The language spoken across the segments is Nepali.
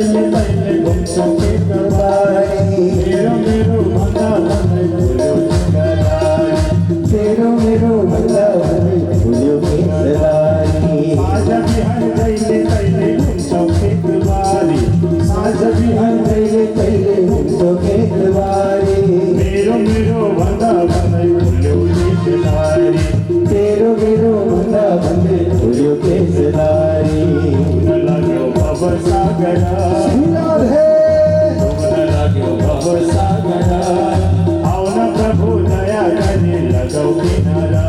तैले तैले घुम्छौ खेतबारी मेरो मेरो भन्दा भन्दै फुल्यो केसबारी मेरो मेरो भन्दा भन्दै फुल्यो केसबारी आज बिहान तैले तैले घुम्छौ खेतबारी आज बिहान तैले तैले घुम्छौ खेतबारी मेरो मेरो भन्दा भन्दै फुल्यो केसबारी मेरो मेरो भन्दा भन्दै फुल्यो केसबारी लाग्यो भव सागरा लाग्यो भव सागरा आउन प्रभु दया गरी लगाऊ किनारा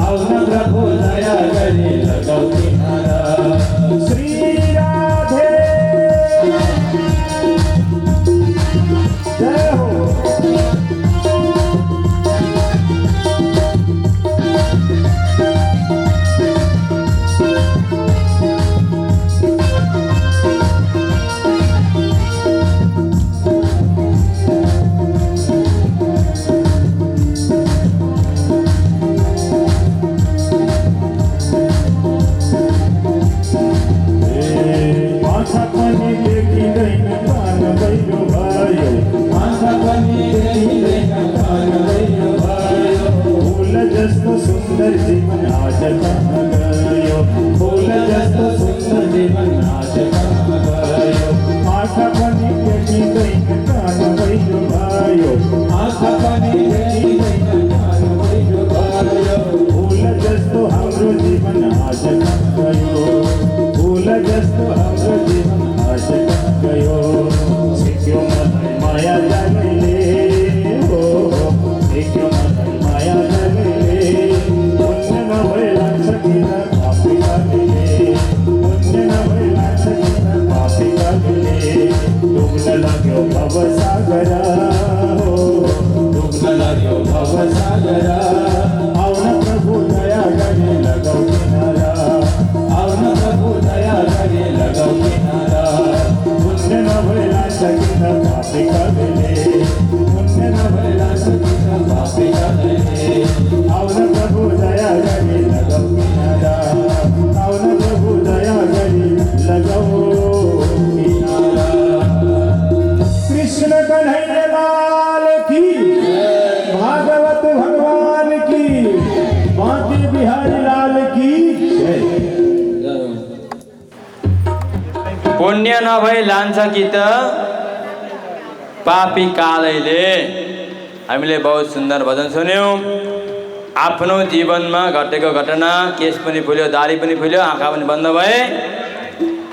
आउन प्रभु दया गरी लगाऊ किनारा श्री राधे जय हो सुंदर जीवन आज कहाँ गयो फूल जस्तो सुंदर जीवन आज कहाँ गयो आँखा पनि देखिँदैन कान भइयो भयो आँखा पनि देखिँदैन कान भइयो भयो फूल जस्तो हाम्रो जीवन आज कहाँ गयो फूल जस्तो हाम्रो जीवन आज कहाँ गयो सिक्यो मलाई माया जानेले हो सिक्यो मलाई माया जानेले लाग्यो भव सागरा हो डुब्न लाग्यो भव सागरा आउन प्रभु दया गरी लगाऊ किनारा आउन प्रभु दया गरी लगाऊ किनारा पुण्य नभएला सकिन पापी कहिले पुण्य नभएला सकिन पापी कहिले आउन प्रभु दया गरी लगाऊ किनारा आउन प्रभु दया गरी लगाऊ कृष्ण कन्हैया लाल की भागवत भगवान की बांके बिहारी लाल की पुण्य नभई लान्छ कि त पापी कालैले। हामीले बहुत सुन्दर भजन सुन्यौं। आफ्नो जीवनमा घटेको घटना, केस पनि फुल्यो, दाढी पनि फुल्यो, आँखा पनि बन्द भए,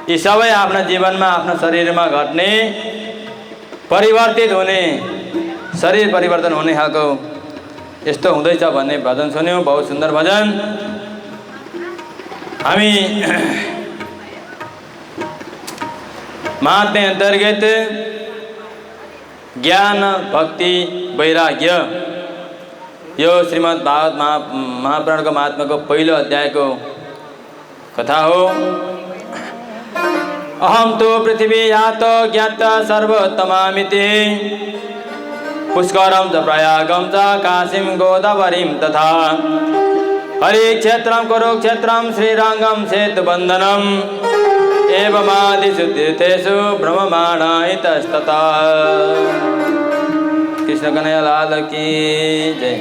यी सबै आफ्ना जीवनमा आफ्नो शरीरमा घट्ने, परिवर्तित हुने, शरीर परिवर्तन हुने खालको यस्तो हुँदैछ भन्ने भजन सुन्यौं। बहुत सुन्दर भजन। हामी महात्म्य अन्तर्गत ज्ञान भक्ति वैराग्य यो श्रीमद् भागवत महापुराणको महात्म्यको पहिलो अध्यायको कथा हो। अहम तो पृथ्वी यातो ज्ञात सर्वोत्तमामिति पुष्करम च प्रयागम च काशीम गोदावरीम तथा हरिक्षेत्रम कुरुक्षेत्रम श्रीरंगम सेतुबंधनम एवमादिषु तीर्थेषु ब्रह्ममाण इतस्ततः। कृष्ण कन्हैया लाल की जय।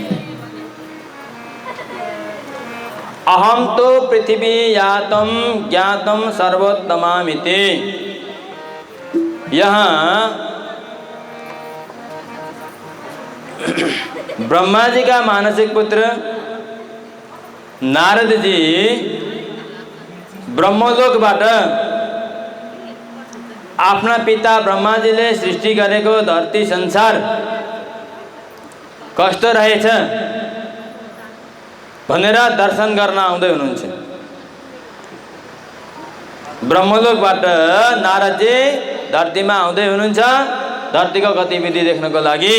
अहम तो पृथ्वी यातम ज्ञातम सर्वोत्तमामिति। यहाँ ब्रह्मा जी का मानसिक पुत्र नारद जी ब्रह्मलोकबाट आफ्ना पिता ब्रह्माजीले सृष्टि गरेको धरती संसार कस्तो रहेछ भनेर दर्शन गर्न आउँदै हुनुहुन्छ। ब्रह्मलोकबाट नारदजी धरतीमा आउँदै हुनुहुन्छ धरतीको गतिविधि देख्नको लागि।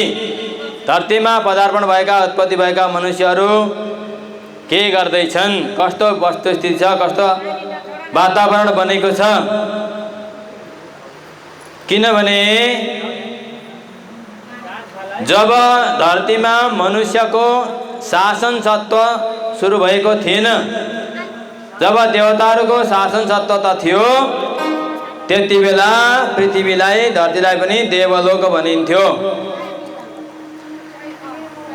धरतीमा पदार्पण भएका उत्पत्ति भएका मनुष्यहरू के गर्दैछन्, कस्तो वस्तुस्थिति छ, कस्तो वातावरण बनेको छ। किनभने जब धरतीमा मनुष्यको शासन सत्व सुरु भएको थिएन, जब देवताहरूको शासन सत्व त थियो, त्यति बेला पृथ्वीलाई धरतीलाई पनि देवलोक भनिन्थ्यो।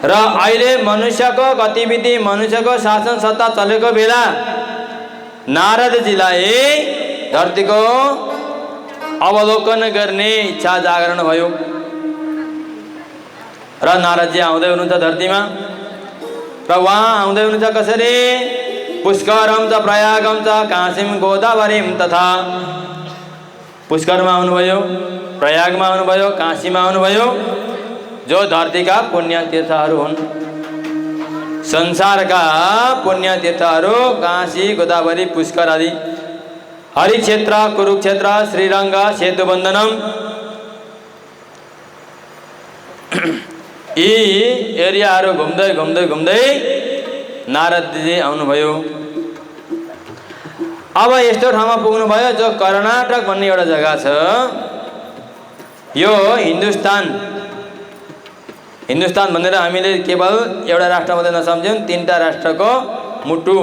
र अहिले मनुष्यको गतिविधि मनुष्यको शासन सत्ता चलेको बेला नारदजीलाई धरतीको अवलोकन गर्ने इच्छा जागरण भयो। र नारदजी आउँदै हुनुहुन्छ धरतीमा। र उहाँ आउँदै हुनुहुन्छ कसरी? पुष्करम च प्रयागम च काशीम गोदावरीम तथा। पुष्करमा आउनुभयो, प्रयागमा आउनुभयो, काशीमा आउनुभयो, जो धरतीका पुण्य तीर्थहरू हुन्। संसारका पुण्य तीर्थहरू काशी, गोदावरी, पुष्कर आदि, हरिक्षेत्र, कुरुक्षेत्र, श्रीरङ्ग, सेतुबन्धनम, यी एरियाहरू घुम्दै घुम्दै घुम्दै नारदजी आउनुभयो। अब यस्तो ठाउँमा पुग्नुभयो जो कर्नाटक भन्ने एउटा जग्गा छ। यो हिन्दुस्तान भनेर हामीले केवल एउटा राष्ट्र मात्रै नसम्झौँ, 3टा राष्ट्रको मुटु,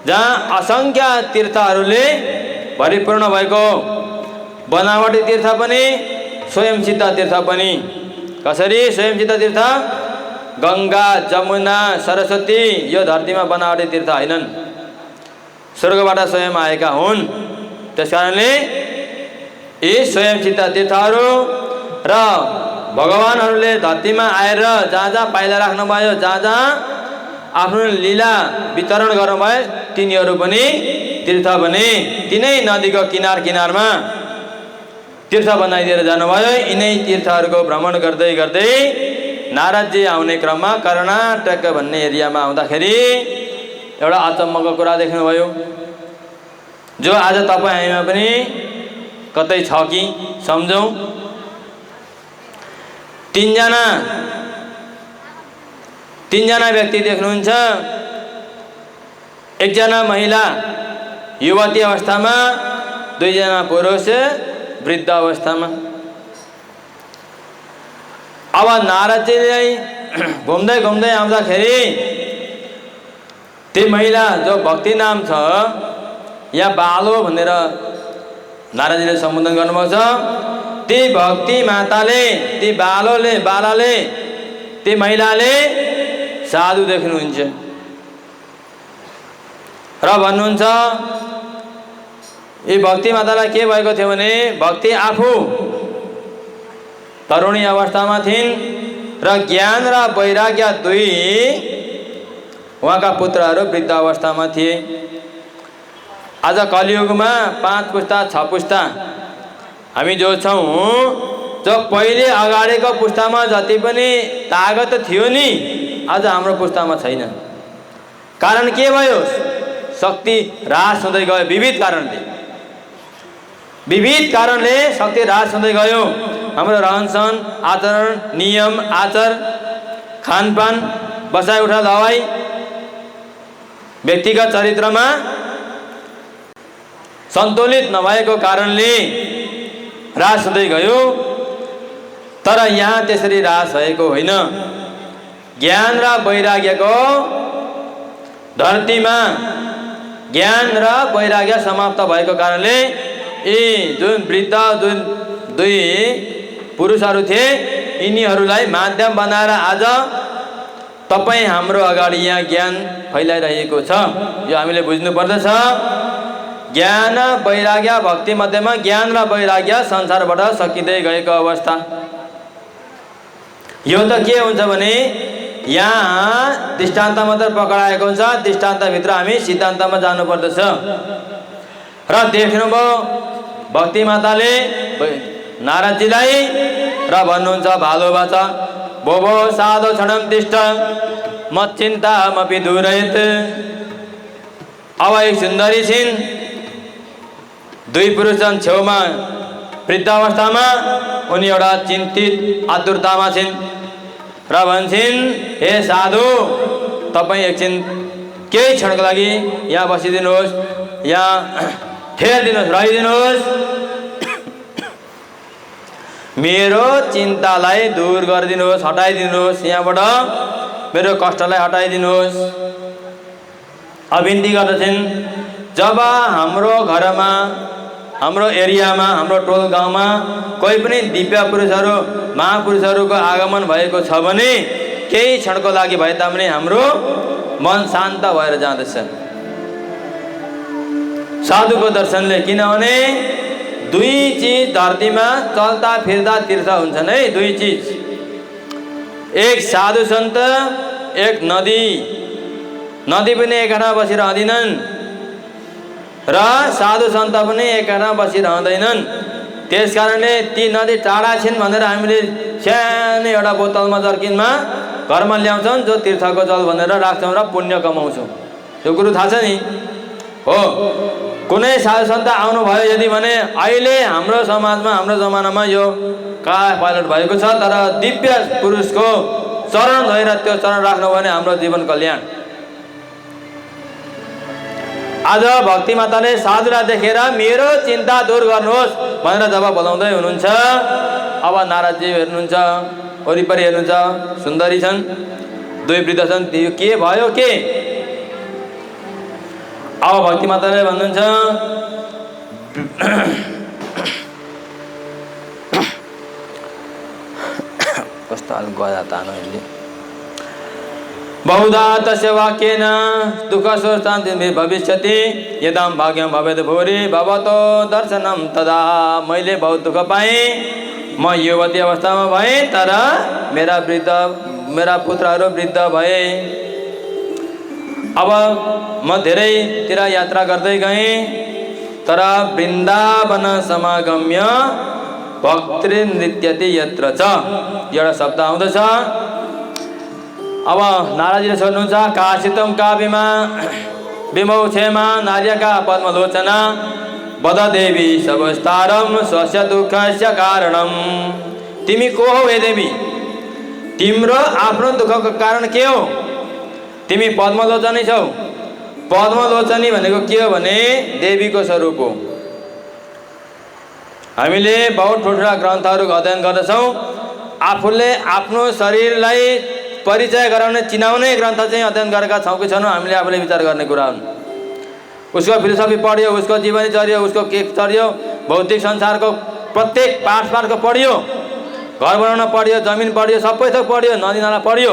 जहाँ असङ्ख्य तीर्थहरूले भरिपूर्ण भएको, बनावटी तीर्थ पनि स्वयं सिद्ध तीर्थ पनि। कसरी स्वयं सिद्ध तीर्थ? गङ्गा, जमुना, सरस्वती यो धरतीमा बनावटी तीर्थ होइनन्, स्वर्गबाट स्वयं आएका हुन्। त्यसकारणले यी स्वयं सिद्ध तीर्थहरू र भगवानहरूले धरतीमा आएर जहाँ जहाँ पाइला राख्नुभयो, जहाँ जहाँ आफ्नो लीला वितरण गर्नुभयो, तिनीहरू पनि तीर्थ भने तिनै नदीको किनार किनारमा तीर्थ बनाइदिएर जानुभयो। यिनै तीर्थहरूको भ्रमण गर्दै गर्दै नारदजी आउने क्रममा कर्नाटक भन्ने एरियामा आउँदाखेरि एउटा अचम्मको कुरा देख्नुभयो, जो आज तपाईँ हामीमा पनि कतै छ कि सम्झौँ। 3जना व्यक्ति देख्नुहुन्छ। एकजना महिला युवती अवस्थामा, 2जना पुरुष वृद्ध अवस्थामा। अब नारदजीले घुम्दै घुम्दै आउँदाखेरि ती महिला जो भक्ति नाम छ, यहाँ बालो भनेर नारदजीले सम्बोधन गर्नुभएको छ। ती भक्ति माताले, ती बालाले, ती महिलाले साधु देख्नुहुन्छ र भन्नुहुन्छ, यी भक्ति मातालाई के भएको थियो भने भक्ति आफू तरुणी अवस्थामा थिइन् र ज्ञान र वैराग्य दुई उहाँका पुत्रहरू वृद्ध अवस्थामा थिए। आज कलियुगमा 5 पुस्ता 6 पुस्ता हामी जो छौँ, जो पहिले अगाडिको पुस्तामा जति पनि तागत थियो नि, आज हाम्रो पुस्तामा छैन। कारण के भयो? शक्ति ह्रास हुँदै गयो। विविध कारणले शक्ति ह्रास हुँदै गयो। हाम्रो रहनसहन, आचरण, नियम, आचार, खानपान, बसाइ उठा दवाई, व्यक्तिगत चरित्रमा सन्तुलित नभएको कारणले ह्रास हुँदै गयो। तर यहाँ त्यसरी ह्रास भएको होइन। ज्ञान र वैराग्यको धरतीमा ज्ञान र वैराग्य समाप्त भएको कारणले यी जुन वृद्ध जुन 2 पुरुषहरू थिए, यिनीहरूलाई माध्यम बनाएर आज तपाईँ हाम्रो अगाडि यहाँ ज्ञान फैलाइरहेको छ। यो हामीले बुझ्नु पर्दछ। ज्ञान वैराग्य भक्ति मध्येमा ज्ञान र वैराग्य संसारबाट सकिँदै गएको अवस्था। यो त के हुन्छ भने यहाँ दृष्टान्त मात्र पक्राएको हुन्छ, दृष्टान्तभित्र हामी सिद्धान्तमा जानुपर्दछ। र देख्नुभयो भक्ति माताले नारदजीलाई र भन्नुहुन्छ भालो बाचा, भोभो साधो क्षणम तिष्ठ मच्चिन्तामपि दूरयत्। अब एक सुन्दरी छिन्, 2 पुरुष छन् छेउमा वृद्ध अवस्थामा। उनी एउटा चिन्तित आतुरतामा छिन् र भन्छन्, हे साधु, तपाईँ एकछिन केही क्षणको लागि यहाँ बसिदिनुहोस्, यहाँ ठेरिदिनुहोस्, रहिदिनुहोस्। मेरो चिन्तालाई दूर गरिदिनुहोस्, हटाइदिनुहोस्, यहाँबाट मेरो कष्टलाई हटाइदिनुहोस्। अभिन्ती गर्दछन्, जब हाम्रो घरमा हाम्रो एरियामा, हाम्रो टोल गाउँमा कोही पनि दिव्य पुरुषहरू, महापुरुषहरूको आगमन भएको छ भने केही क्षणको लागि भए तापनि हाम्रो मन शान्त भएर जाँदछ साधुको दर्शनले। किनभने दुई चिज धरतीमा चल्दा फिर्दा तीर्थ हुन्छन् है, दुई चिज, एक साधु सन्त, एक नदी। नदी पनि एक ठाउँमा बसिरहँदैनन् र साधु सन्त पनि एक ठाउँमा बसिरहँदैनन्। त्यस कारणले ती नदी टाढा छिन् भनेर हामीले सानो एउटा बोतलमा जर्किनमा घरमा ल्याउँछौँ, जो तीर्थको जल भनेर राख्छौँ र पुण्य कमाउँछौँ। त्यो कुरो थाहा छ नि? हो, कुनै साधु सन्त आउनुभयो यदि भने अहिले हाम्रो समाजमा, हाम्रो जमानामा यो काला पाइलट भएको छ, तर दिव्य पुरुषको चरण धोएर त्यो चरण राख्नु भने हाम्रो जीवन कल्याण। आज भक्ति माताले साधुलाई देखेर मेरो चिन्ता दूर गर्नुहोस् भनेर जब बोलाउँदै हुनुहुन्छ, अब नारदजी हेर्नुहुन्छ, वरिपरि हेर्नुहुन्छ, सुन्दरी छन्, दुई वृद्ध छन्, त्यो के भयो के? अब भक्ति माताले भन्नुहुन्छ कस्तो हाल गया तानले बहुधा तस्य वाक्येन दुःख शान्ति भविष्यति यदाम भाग्यम भवेद भूरि भवतो दर्शनम तदा। मैले बहुत दुःख पाएँ, म युवती अवस्थामा भएँ, तर मेरा पुत्रहरू वृद्ध भए। अब म धेरैतिर यात्रा गर्दै गएँ, तर वृन्दावन समागम्य भक्ति नृत्यति यत्र च एउटा शब्द आउँदछ। अब नारदजीले सोध्नुहुन्छ, काशितम काव्यमा विमौ क्षेमा नार्यका पद्मलोचना वद देवी सबस्तारम स्वस्य दुःखस्य कारणम। तिमी को हौ हे देवी? तिम्रो आफ्नो दुःखको कारण के हो? तिमी पद्मलोचनी छौ। पद्मलोचनी भनेको के हो भने देवीको स्वरूप हो। हामीले बहुत ठुल्ठुला ग्रन्थहरू अध्ययन गर्दछौँ। आफूले आफ्नो शरीरलाई परिचय गराउने, चिनाउने ग्रन्थ चाहिँ अध्ययन गरेका छौँ कि छैनौँ, हामीले आफूले विचार गर्ने कुरा हुन्। उसको फिलोसफी पढ्यो, उसको जीवनी चर्यो, उसको के चर्यो, भौतिक संसारको प्रत्येक पाठको पढ्यो, घर बनाउन पढ्यो, जमिन पढ्यो, सबै थोक पढ्यो, नदी नाला पढ्यो।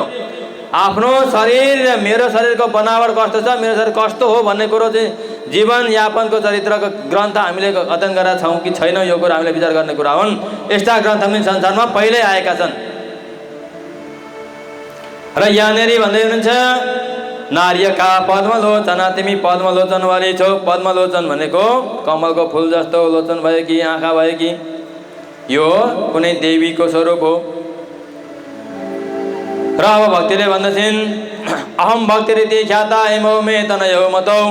आफ्नो शरीर, मेरो शरीरको बनावट कस्तो छ, मेरो शरीर कस्तो हो भन्ने कुरो चाहिँ जीवनयापनको चरित्रको ग्रन्थ हामीले अध्ययन गरेका छौँ कि छैनौँ, यो कुरा हामीले विचार गर्ने कुरा हुन्। यस्ता ग्रन्थ पनि संसारमा पहिल्यै आएका छन्। र यहाँनिर भन्दै हुनुहुन्छ, नार्यका पद्मलोचना, तिमी पद्मलोचन वाली छौ। पद्मलोचन भनेको कमलको फुल जस्तो लोचन भयो कि आँखा भयो कि, यो कुनै देवीको स्वरूप हो। र अब भक्तिले भन्दछन्, अहम भक्ति रीति ख्याता हेमौ मे तनयौ मतौ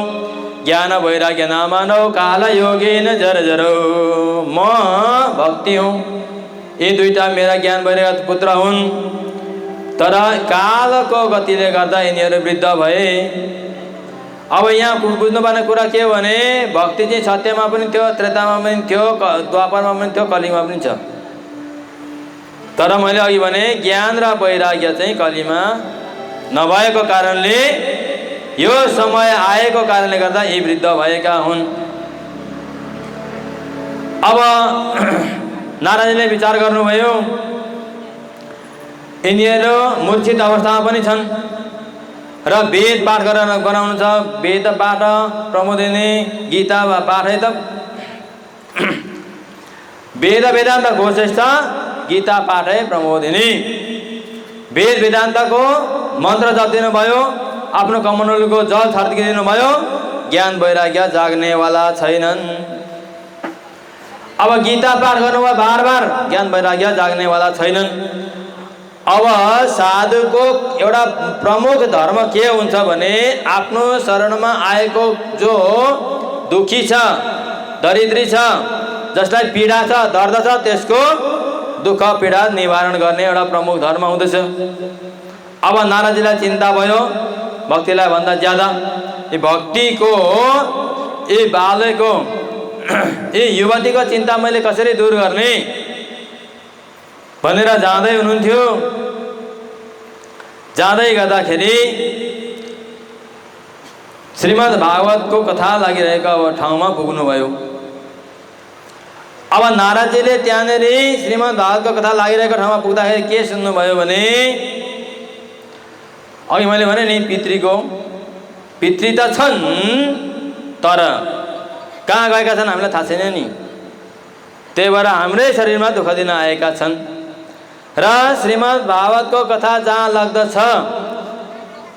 ज्ञान वैराग्य नामानौ काल योगेन जर जरौ। म भक्ति हुँ, यी दुईटा मेरा ज्ञान वैराग्य पुत्र हुन्, तर कालको गतिले गर्दा यिनीहरू वृद्ध भए। अब यहाँ बुझ्नुपर्ने कुरा के हो भने भक्ति चाहिँ सत्यमा पनि थियो, त्रेतामा पनि थियो, द्वापरमा पनि थियो, कलिमा पनि छ। तर मैले अघि भने ज्ञान र वैराग्य चाहिँ कलिमा नभएको कारणले, यो समय आएको कारणले गर्दा यी वृद्ध भएका हुन्। अब नारदजीले विचार गर्नुभयो, यिनीहरू मूर्छित अवस्थामा पनि छन् र वेद पाठ गरेर गराउनु छ। वेद पाठ प्रमोदिनी, गीता पाठ है त, वेद वेदान्त घोषेष्ठ गीता पाठ है प्रमोदिनी। वेद वेदान्तको मन्त्र जप दिनुभयो, आफ्नो कमण्डलुको जल छर्किदिनु भयो, ज्ञान वैराग्य जाग्नेवाला छैनन्। अब गीता पाठ गर्नुभयो बार बार, ज्ञान वैराग्य जाग्नेवाला छैनन्। अब साधुको एउटा प्रमुख धर्म के हुन्छ भने आफ्नो शरणमा आएको जो दुखी छ, दरिद्री छ, जसलाई पीडा छ, दर्द छ, त्यसको दुःख पीडा निवारण गर्ने एउटा प्रमुख धर्म हुँदछ। अब नारदजीलाई चिन्ता भयो भक्तिलाई भन्दा ज्यादा। यी भक्तिको, यी बालको, यी युवतीको चिन्ता मैले कसरी दूर गर्ने भनेर जाँदै हुनुहुन्थ्यो। जाँदै गर्दाखेरि श्रीमद् भागवतको कथा लागिरहेको अब ठाउँमा पुग्नुभयो। अब नारदजीले त्यहाँनिर श्रीमद् भागवतको कथा लागिरहेको ठाउँमा पुग्दाखेरि के सुन्नुभयो भने अघि मैले भने नि पितृ त छन् तर कहाँ गएका छन् हामीलाई थाहा छैन नि। त्यही भएर हाम्रै शरीरमा दुःख दिन आएका छन् र श्रीमद् भागवतको कथा जहाँ लाग्दछ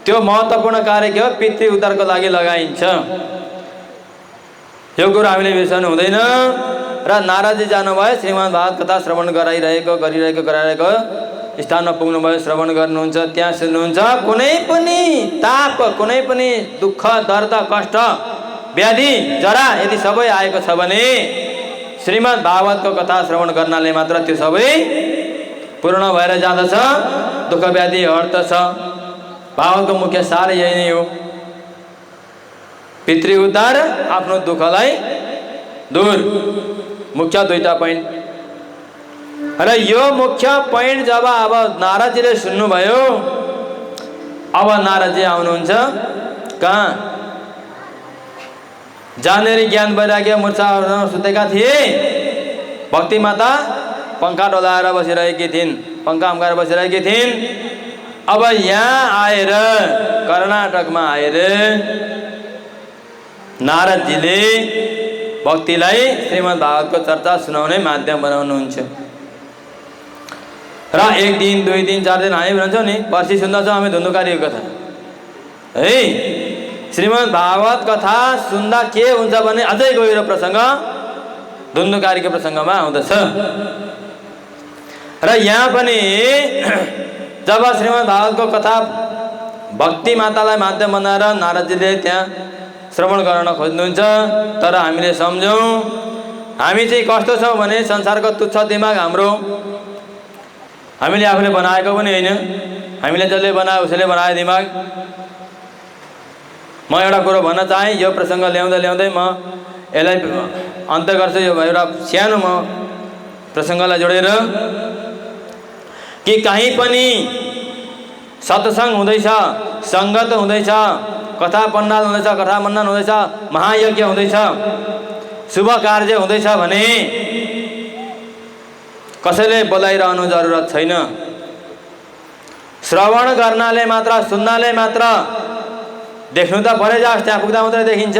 त्यो महत्त्वपूर्ण कार्य के हो, पितृ उद्धारको लागि लगाइन्छ। यो कुरो हामीले बिर्सनु हुँदैन। र नारदजी जानुभयो, श्रीमद् भागवत कथा श्रवण गराइरहेको स्थानमा पुग्नुभयो, श्रवण गर्नुहुन्छ, त्यहाँ सुन्नुहुन्छ कुनै पनि ताप, कुनै पनि दुःख, दर्द, कष्ट, व्याधि, जरा यदि सबै आएको छ भने श्रीमद् भागवतको कथा श्रवण गर्नाले मात्र त्यो सबै पूर्ण भएर जाँदछ, दुःख व्याधि हट्दछ। भागवतको मुख्य सार यही नै हो, पितृ उद्धार, आफ्नो दुःखलाई दूर। मुख्य दुईटा पोइन्ट र यो मुख्य पोइन्ट जब अब नारदजीले सुन्नुभयो, अब नारदजी आउनुहुन्छ कहाँ, जहाँनिर ज्ञान वैराग्य मूर्छा सुतेका थिए। भक्ति माता पंखा डोलाएर बसिरहेकी थिइन्, पंखा अम्काएर बसिरहेकी थिइन्। अब यहाँ आएर कर्नाटकमा आएर नारदजीले भक्तिलाई श्रीमद् भागवतको चर्चा सुनाउने माध्यम बनाउनुहुन्छ। र एक दिन, दुई दिन, 4 दिन हामी भन्छौँ नि, पर्सि सुन्दैछौँ हामी धुन्धुकारीको कथा है। श्रीमद् भागवत कथा सुन्दा के हुन्छ भने अझै गहिरो प्रसङ्ग धुन्धुकारीको प्रसङ्गमा आउँदछ। र यहाँ पनि जब श्रीमद् भागवतको कथा भक्ति मातालाई माध्यम बनाएर नारदजीले त्यहाँ श्रवण गराउन खोज्नुहुन्छ, तर हामीले सम्झौँ हामी चाहिँ कस्तो छौँ भने संसारको तुच्छ दिमाग हाम्रो, हामीले आफूले बनाएको पनि होइन, हामीले जसले बनायो उसले बनायो दिमाग। म एउटा कुरो भन्न चाहेँ, यो प्रसङ्ग ल्याउँदै म यसलाई अन्त्य गर्छु। यो एउटा सानो म प्रसङ्गलाई जोडेर कि कहीँ पनि सत्सङ्ग हुँदैछ, सङ्गत हुँदैछ, कथा पण्डाल हुँदैछ, कथा मण्डन हुँदैछ, महायज्ञ हुँदैछ, शुभ कार्य हुँदैछ भने कसैले बोलाइरहनु जरुरत छैन। श्रवण गर्नाले मात्र, सुन्नाले मात्र, देख्नु त परे जाओस्, त्यहाँ पुग्दा मात्रै देखिन्छ,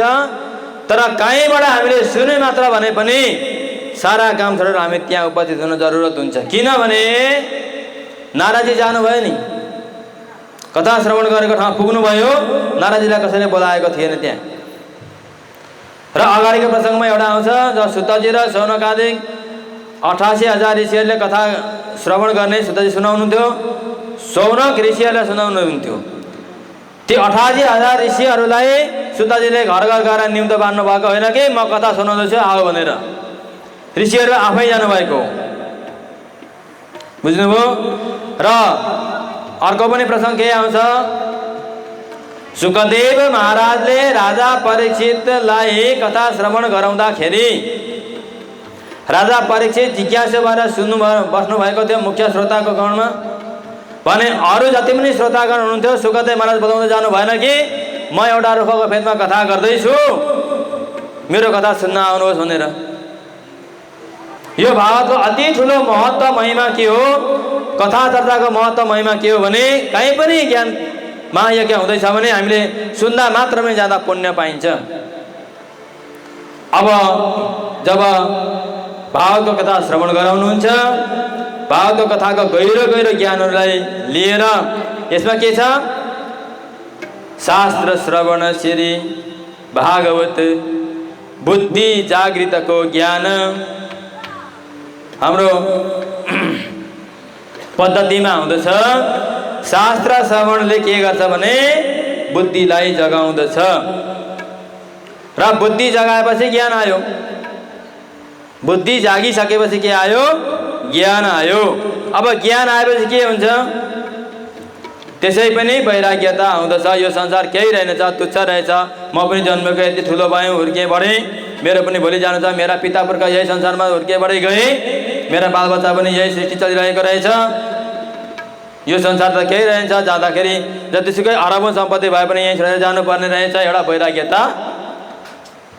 तर कहीँबाट हामीले सुने मात्र भने पनि सारा काम छोडेर हामी त्यहाँ उपस्थित हुन जरुरत हुन्छ। किनभने नारदजी जानुभयो नि, कथा श्रवण गरेको ठाउँ पुग्नुभयो, नारदजीलाई कसैले बोलाएको थिएन त्यहाँ। र अगाडिको प्रसङ्गमा एउटा आउँछ, जब सुतजी र सौनकादिक 88,000 ऋषिहरूले कथा श्रवण गर्ने सुतजी सुनाउनुहुन्थ्यो, सौनक ऋषिहरूलाई सुनाउनुहुन्थ्यो। त्यो 88,000 ऋषिहरूलाई सुतजीले घर घर गएर निम्तो बाँड्नु भएको होइन कि म कथा सुनाउँदैछु आऊ भनेर, ऋषिहरू आफै जानुभएको, बुझ्नुभयो। र अर्को पनि प्रसङ्ग के आउँछ, सुखदेव महाराजले राजा परीक्षितलाई कथा श्रवण गराउँदाखेरि राजा परीक्षित जिज्ञासु भएर सुन्नु बस्नु भएको थियो मुख्य श्रोताको गणमा। भने अरू जति पनि श्रोतागण हुनुहुन्थ्यो, सुखदेव महाराज बोलाउँदै जानु भएन कि म एउटा रुखको फेदमा कथा गर्दैछु, मेरो कथा सुन्न आउनुहोस् भनेर। यो भागवतको अति ठुलो महत्त्व महिमा के हो, कथा चर्चाको महत्त्व महिमा के हो भने कहीँ पनि ज्ञान महायज्ञ हुँदैछ भने हामीले सुन्दा मात्रमै ज्यादा पुण्य पाइन्छ। अब जब भागवतको कथा श्रवण गराउनुहुन्छ, भागवतको कथाको गहिरो ज्ञानहरूलाई लिएर यसमा के छ, शास्त्र श्रवण श्री भागवत बुद्धि जागृतको ज्ञान। हाम्रो पद्धतिमा हुँदछ, शास्त्र श्रवणले के गर्छ भने बुद्धिलाई जगाउँदछ र बुद्धि जगाएपछि ज्ञान आयो, बुद्धि जागिसकेपछि के आयो, ज्ञान आयो। अब ज्ञान आएपछि के हुन्छ, त्यसै पनि वैराग्यता आउँदछ। यो संसार केही रहेनछ, तुच्छ रहेछ, म पनि जन्मेको यति ठुलो भएँ, हुर्के बढेँ, मेरो पनि भोलि जानु छ, मेरा पिता पुर्खा यही संसारमा हुर्के बढे गए, मेरा बालबच्चा पनि यही सृष्टि चलिरहेको रहेछ, यो संसार त केही रहन्छ, जाँदाखेरि जतिसुकै अरबौँ सम्पत्ति भए पनि यहीँ छोडेर जानुपर्ने रहेछ। एउटा वैराग्यता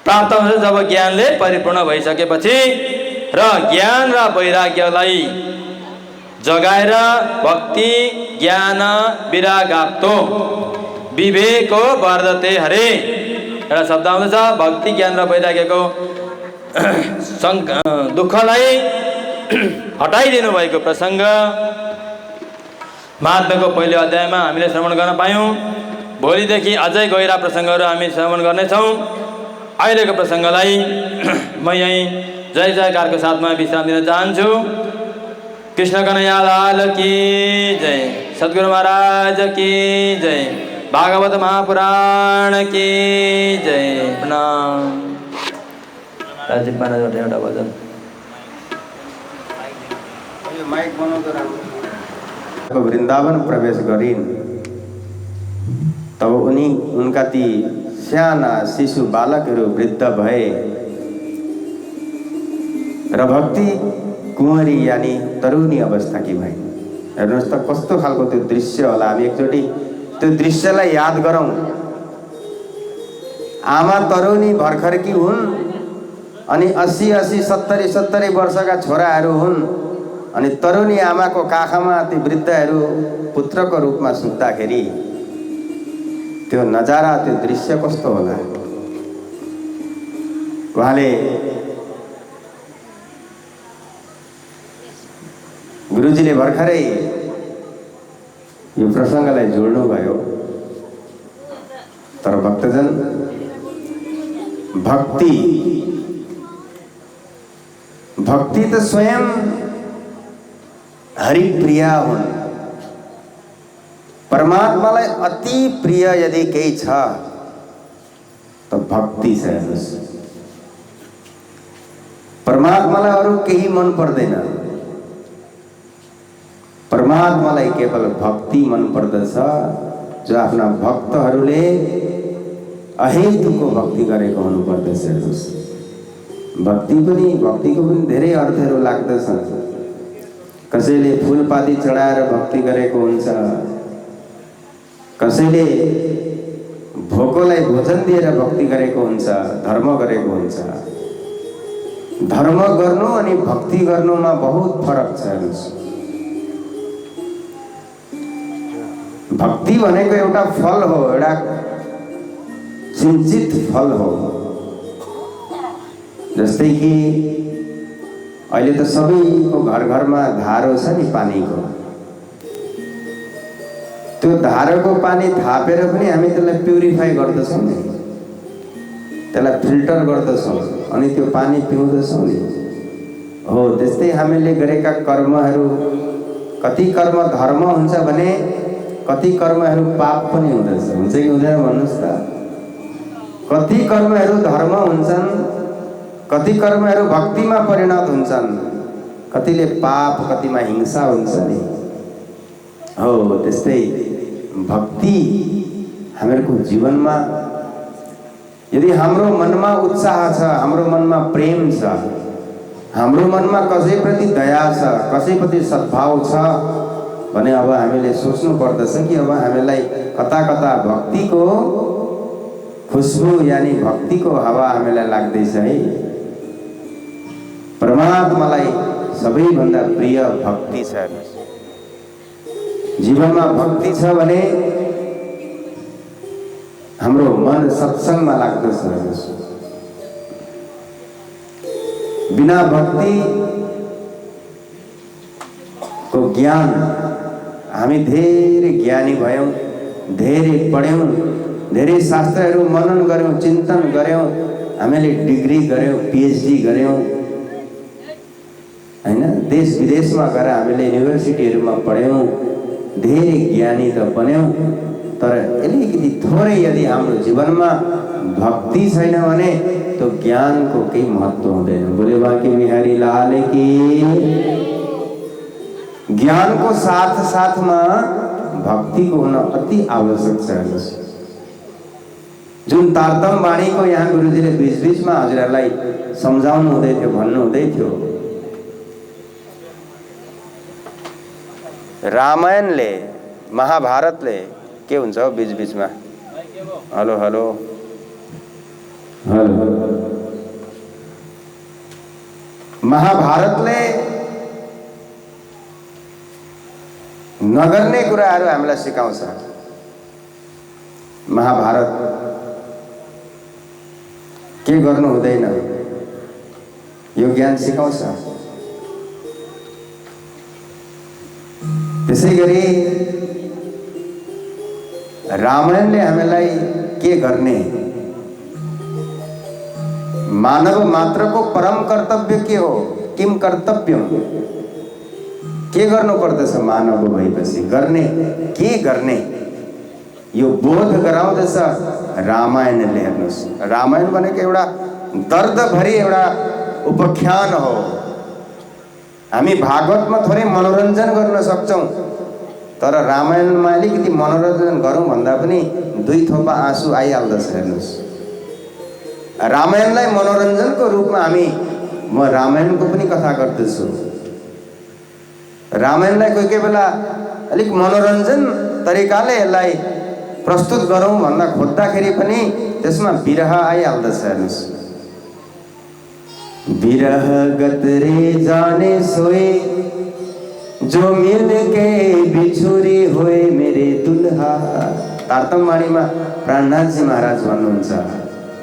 प्राप्त हुन्छ जब ज्ञानले परिपूर्ण भइसकेपछि। र ज्ञान र वैराग्यलाई जगाएर भक्ति ज्ञान विरागाप्तो विवेको वर्धते हरे। एउटा शब्द आउँदछ भक्ति ज्ञान र वैराग्यको दुःखलाई हटाइदिनु भएको प्रसङ्ग महात्म्यको पहिलो अध्यायमा हामीले श्रवण गर्न पायौँ। भोलिदेखि अझै गहिरा प्रसङ्गहरू हामी श्रवण गर्नेछौँ। अहिलेको प्रसङ्गलाई म यहीँ जय जयकारको साथमा विश्राम दिन चाहन्छु। कृष्ण कन्हैया लाल की जय, सद्गुरु महाराज की जय, भागवत महापुराण की जय। प्रणाम। राजीव महाराज एउटा भजन माइक बनाउँदा राम्रो। वृन्दावन प्रवेश गरिन् तब उनका ती साना शिशु बालकहरू वृद्ध भए र भक्ति कुँवरी यानी तरुणी अवस्थाकी भइन्। हेर्नुहोस् त कस्तो खालको त्यो दृश्य होला। हामी एकचोटि त्यो दृश्यलाई याद गरौँ। आमा तरुणी भर्खरकी हुन् अनि 80 70 वर्षका छोराहरू हुन् अनि तरुणी आमाको काखमा ती वृद्धहरू पुत्रको रूपमा सुत्दाखेरि त्यो नजारा त्यो दृश्य कस्तो होला। उहाँले गुरुजीले भर्खरै यो प्रसङ्गलाई जोड्नु भयो। तर भक्तजन भक्ति त स्वयं हरिप्रिया हुन्। परमात्मालाई अति प्रिय यदि केही छ त भक्ति छ। हेर्नुहोस् परमात्मालाई अरू केही मन पर्दैन। परमात्मालाई केवल भक्ति मन पर्दछ। जो आफ्ना भक्तहरूले अहेतुको भक्ति गरेको हुनुपर्दछ। हेर्नुहोस् भक्तिको पनि धेरै अर्थहरू लाग्दछन्। कसैले फुलपाती चढाएर भक्ति गरेको हुन्छ, कसैले भोकोलाई भोजन दिएर भक्ति गरेको हुन्छ, धर्म गरेको हुन्छ। धर्म गर्नु अनि भक्ति गर्नुमा बहुत फरक छ। हेर्नुहोस् भक्ति भनेको एउटा फल हो, एउटा सिंचित फल हो। जस्तै कि अहिले त सबैको घर घरमा धारो छ नि पानीको। त्यो धारोको पानी थापेर पनि हामी त्यसलाई प्युरिफाई गर्दछौँ नि, त्यसलाई फिल्टर गर्दछौँ अनि त्यो पानी पिउँदछौँ नि। हो त्यस्तै हामीले गरेका कर्महरू, कति कर्म धर्म हुन्छ भने कति कर्महरू पाप पनि हुँदछ। हुन्छ कि हुँदैन भन्नुहोस् त। कति कर्महरू धर्म हुन्छन्, कति कर्महरू भक्तिमा परिणत हुन्छन्, कतिले पाप, कतिमा हिंसा हुन्छ नि। हो त्यस्तै भक्ति हामीहरूको जीवनमा यदि हाम्रो मनमा उत्साह छ, हाम्रो मनमा प्रेम छ, हाम्रो मनमा कसैप्रति दया छ, कसैप्रति सद्भाव छ भने अब हामीले सोच्नु पर्दछ कि अब हामीलाई कता कता भक्तिको खुशबू यानी भक्तिको हावा हामीलाई लाग्दैछ है। परमात्मालाई सबैभन्दा प्रिय भक्ति छ। जीवनमा भक्ति छ भने हाम्रो मन सत्सङ्गमा लाग्दछ। बिना भक्ति को ज्ञान, हामी धेरै ज्ञानी भयौँ, धेरै पढ्यौँ, धेरै शास्त्रहरू मनन गऱ्यौँ, चिन्तन गऱ्यौँ, हामीले डिग्री गऱ्यौँ, पिएचडी गऱ्यौँ हैन। देश विदेशमा गएर हामीले युनिभर्सिटीहरूमा पढ्यौँ, धेरै ज्ञानी त बन्यौँ। तर अलिकति थोरै यदि हाम्रो जीवनमा भक्ति छैन भने त्यो ज्ञानको केही महत्त्व हुँदैन। बोले बाँकी बिहारी लाल की। ज्ञानको साथ साथमा भक्तिको हुन अति आवश्यक छ। जुन तारतम वाणीको यहाँ गुरुजीले बीच बीचमा हजुरहरूलाई सम्झाउनु हुँदै थियो, भन्नु हुँदै थियो। रामायणले, महाभारतले के हुन्छ हो बीच बीचमा? Hello hello hello. महाभारतले नगर्ने कुराहरू हामीलाई सिकाउँछ। महाभारत के गर्नु हुँदैन यो ज्ञान सिकाउँछ। त्यसैगरी रामायणले हामीलाई के गर्ने, मानव मात्रको परम कर्तव्य के हो, किम कर्तव्यम, के गर्नु पर्दछ मानव भएपछि, गर्ने के गर्ने, यो बोध गराउँदछ रामायणले। हेर्नुहोस्, रामायण भनेको एउटा दर्दभरि एउटा उपाख्यान हो। हामी भागवतमा थोरै मनोरञ्जन गर्न सक्छौँ, तर रामायणमा अलिकति मनोरञ्जन गरौँ भन्दा पनि 2 थोपा आँसु आइहाल्दछ। हेर्नुहोस्, रामायणलाई मनोरञ्जनको रूपमा म रामायणको पनि कथा गर्दछु। रामायणलाई कोही कोही बेला अलिक मनोरञ्जन तरिकाले यसलाई प्रस्तुत गरौँ भन्दा खोज्दाखेरि पनि त्यसमा विरह आइहाल्दछ। हेर्नुहोस्, विरह गत रे जाने सोए, जो मिल के बिछुरी होए मेरे दुल्हा। तारतम्यवाणीमा प्राणनाथजी महाराज भन्नुहुन्छ,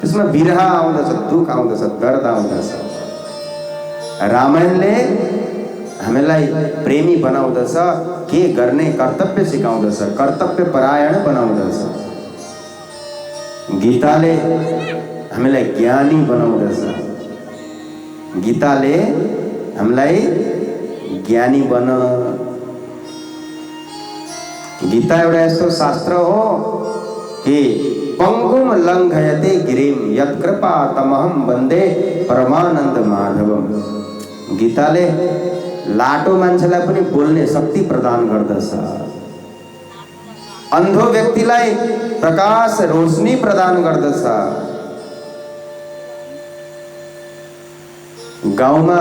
त्यसमा विरह आउँदछ, दुःख आउँदछ, दर्द आउँदछ। रामायणले हामीलाई प्रेमी बनाउँदछ, के गर्ने कर्तव्य सिकाउँदछ, कर्तव्य परायण बनाउँदछ। गीताले हामीलाई ज्ञानी बनाउँदछ। गीताले हामीलाई ज्ञानी बन। गीता एउटा यस्तो शास्त्र हो कि पंगुम लङ्घयते गिरिम यत्कृपा तमहम वन्दे परमानन्द माधवम। गीताले लाटो मान्छेलाई पनि बोल्ने शक्ति प्रदान गर्दछ। अन्धो व्यक्तिलाई प्रकाश रोशनी प्रदान गर्दछ। गाउँमा